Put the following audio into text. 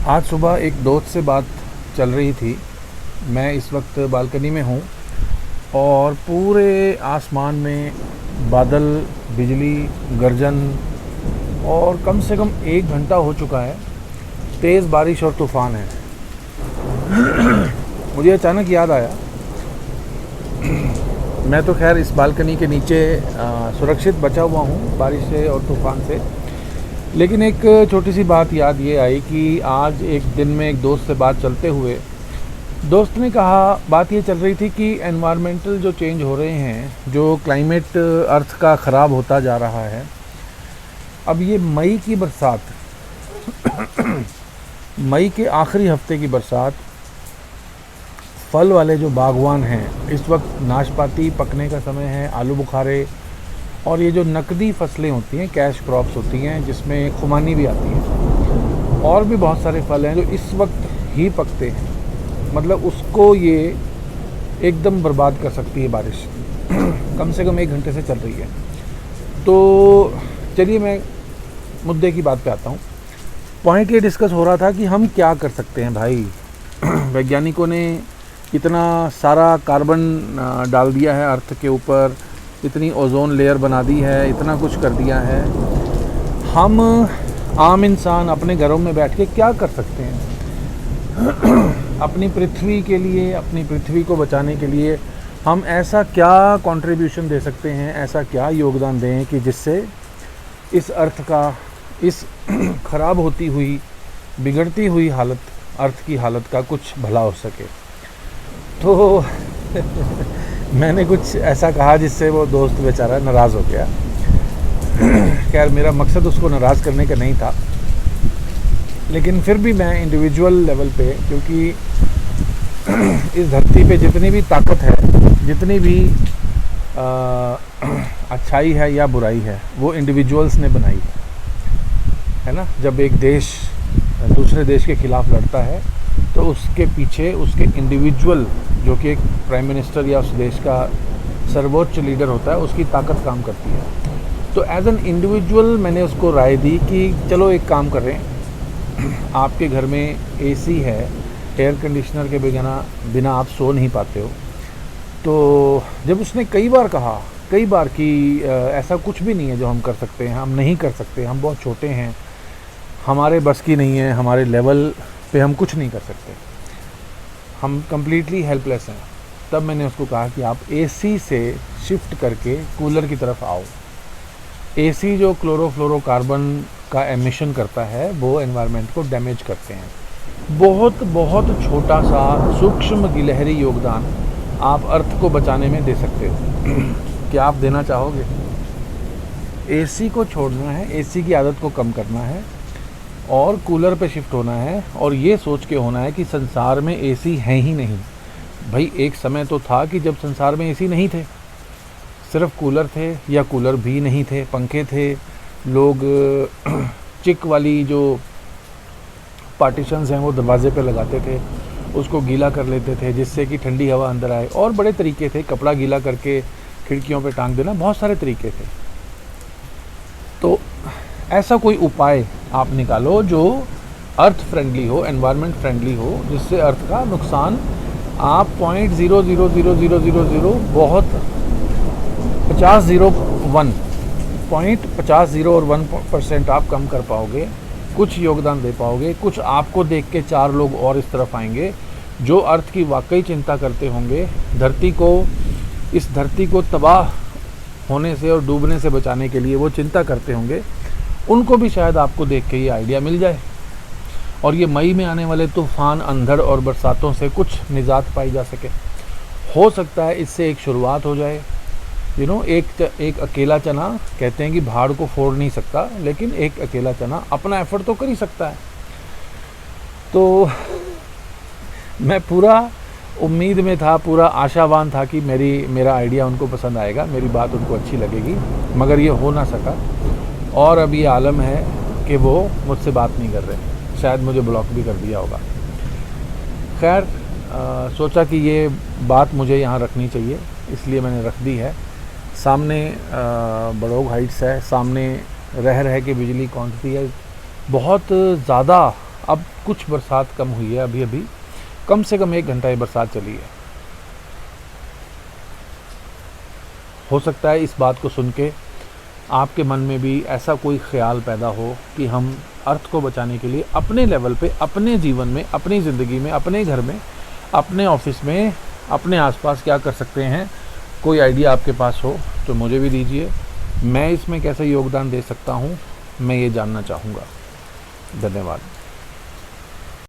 आज सुबह एक दोस्त से बात चल रही थी। मैं इस वक्त बालकनी में हूँ और पूरे आसमान में बादल, बिजली, गर्जन और कम से कम 1 घंटा हो चुका है। तेज़ बारिश और तूफ़ान है। मुझे अचानक याद आया, मैं तो खैर इस बालकनी के नीचे सुरक्षित बचा हुआ हूँ बारिश से और तूफ़ान से। लेकिन एक छोटी सी बात याद ये आई कि आज एक दिन में एक दोस्त से बात चलते हुए दोस्त ने कहा, बात ये चल रही थी कि एनवायरमेंटल जो चेंज हो रहे हैं, जो क्लाइमेट अर्थ का ख़राब होता जा रहा है। अब ये मई की बरसात मई के आखिरी हफ्ते की बरसात, फल वाले जो बागवान हैं, इस वक्त नाशपाती पकने का समय है, आलू बुखारे और ये जो नकदी फसलें होती हैं, कैश क्रॉप्स होती हैं, जिसमें खुमानी भी आती है, और भी बहुत सारे फल हैं जो इस वक्त ही पकते हैं। मतलब उसको ये एकदम बर्बाद कर सकती है बारिश। कम से कम 1 घंटे से चल रही है। तो चलिए मैं मुद्दे की बात पे आता हूँ। पॉइंट ये डिस्कस हो रहा था कि हम क्या कर सकते हैं भाई। वैज्ञानिकों ने इतना सारा कार्बन डाल दिया है अर्थ के ऊपर, इतनी ओजोन लेयर बना दी है, इतना कुछ कर दिया है। हम आम इंसान अपने घरों में बैठ के क्या कर सकते हैं? अपनी पृथ्वी के लिए, अपनी पृथ्वी को बचाने के लिए हम ऐसा क्या कंट्रीब्यूशन दे सकते हैं, ऐसा क्या योगदान दें कि जिससे इस अर्थ का, इस ख़राब होती हुई, बिगड़ती हुई हालत, अर्थ की हालत का कुछ भला हो सके। तो मैंने कुछ ऐसा कहा जिससे वो दोस्त बेचारा नाराज़ हो गया। खैर मेरा मकसद उसको नाराज़ करने का नहीं था, लेकिन फिर भी मैं इंडिविजुअल लेवल पे, क्योंकि इस धरती पे जितनी भी ताकत है, जितनी भी अच्छाई है या बुराई है, वो इंडिविजुअल्स ने बनाई है ना। जब एक देश दूसरे देश के ख़िलाफ़ लड़ता है तो उसके पीछे उसके इंडिविजुअल, जो कि एक प्राइम मिनिस्टर या उस देश का सर्वोच्च लीडर होता है, उसकी ताकत काम करती है। तो एज एन इंडिविजुअल मैंने उसको राय दी कि चलो एक काम कर रहे हैं, आपके घर में एसी है, एयर कंडीशनर के बिना आप सो नहीं पाते हो। तो जब उसने कई बार कि ऐसा कुछ भी नहीं है जो हम कर सकते हैं, हम नहीं कर सकते, हम बहुत छोटे हैं, हमारे बस की नहीं है, हमारे लेवल पे हम कुछ नहीं कर सकते, हम कम्प्लीटली हेल्पलेस हैं। तब मैंने उसको कहा कि आप एसी से शिफ्ट करके कूलर की तरफ आओ। एसी जो क्लोरोफ्लोरोकार्बन का एमिशन करता है, वो एनवायरनमेंट को डैमेज करते हैं। बहुत बहुत छोटा सा सूक्ष्म गिलहरी योगदान आप अर्थ को बचाने में दे सकते हो। क्या आप देना चाहोगे? एसी को छोड़ना है, एसी की आदत को कम करना है और कूलर पे शिफ्ट होना है, और ये सोच के होना है कि संसार में एसी है ही नहीं। भाई एक समय तो था कि जब संसार में एसी नहीं थे, सिर्फ कूलर थे, या कूलर भी नहीं थे, पंखे थे। लोग चिक वाली जो पार्टीशंस हैं वो दरवाजे पे लगाते थे, उसको गीला कर लेते थे जिससे कि ठंडी हवा अंदर आए, और बड़े तरीके थे। कपड़ा गीला करके खिड़कियों पे टांग देना, बहुत सारे तरीके थे। तो ऐसा कोई उपाय आप निकालो जो अर्थ फ्रेंडली हो, एनवायरनमेंट फ्रेंडली हो, जिससे अर्थ का नुकसान आप 0.00000 बहुत 50 और 1% आप कम कर पाओगे, कुछ योगदान दे पाओगे। कुछ आपको देख के 4 लोग और इस तरफ आएंगे जो अर्थ की वाकई चिंता करते होंगे, इस धरती को तबाह होने से और डूबने से बचाने के लिए वो चिंता करते होंगे। उनको भी शायद आपको देख के ये आइडिया मिल जाए और ये मई में आने वाले तूफ़ान, अंधड़ और बरसातों से कुछ निजात पाई जा सके। हो सकता है इससे एक शुरुआत हो जाए। एक अकेला चना, कहते हैं कि भाड़ को फोड़ नहीं सकता, लेकिन एक अकेला चना अपना एफर्ट तो कर ही सकता है। तो मैं पूरा उम्मीद में था, पूरा आशावान था कि मेरा आइडिया उनको पसंद आएगा, मेरी बात उनको अच्छी लगेगी, मगर ये हो ना सका। और अब ये आलम है कि वो मुझसे बात नहीं कर रहे, शायद मुझे ब्लॉक भी कर दिया होगा। खैर सोचा कि ये बात मुझे यहाँ रखनी चाहिए, इसलिए मैंने रख दी है। सामने बड़ोग हाइट्स है, सामने रह के बिजली कौंधती है, बहुत ज़्यादा अब कुछ बरसात कम हुई है, अभी अभी कम से कम 1 घंटा ये बरसात चली है। हो सकता है इस बात को सुन के आपके मन में भी ऐसा कोई ख्याल पैदा हो कि हम अर्थ को बचाने के लिए अपने लेवल पे, अपने जीवन में, अपनी ज़िंदगी में, अपने घर में, अपने ऑफिस में, अपने आसपास क्या कर सकते हैं। कोई आइडिया आपके पास हो तो मुझे भी दीजिए। मैं इसमें कैसे योगदान दे सकता हूँ, मैं ये जानना चाहूँगा। धन्यवाद।